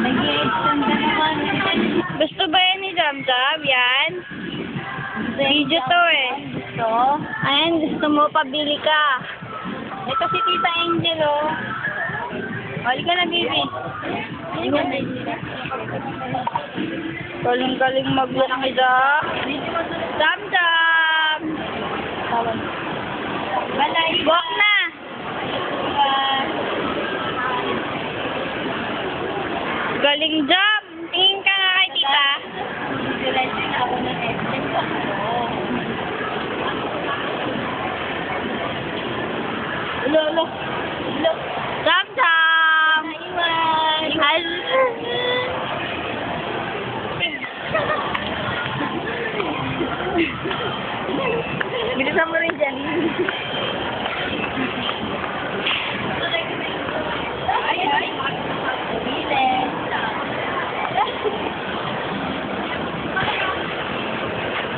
Nag-i-extend ka naman. Gusto ba yan ni Jam Jam? Yan? Video to eh. Gusto? Ayan, gusto mo, pabili ka. Ito si Tita Angel, oh. Balik ka na, baby. Galing-galing mag-look ni Jam. Jam Jam! Balay. Walk na! Galing Jam!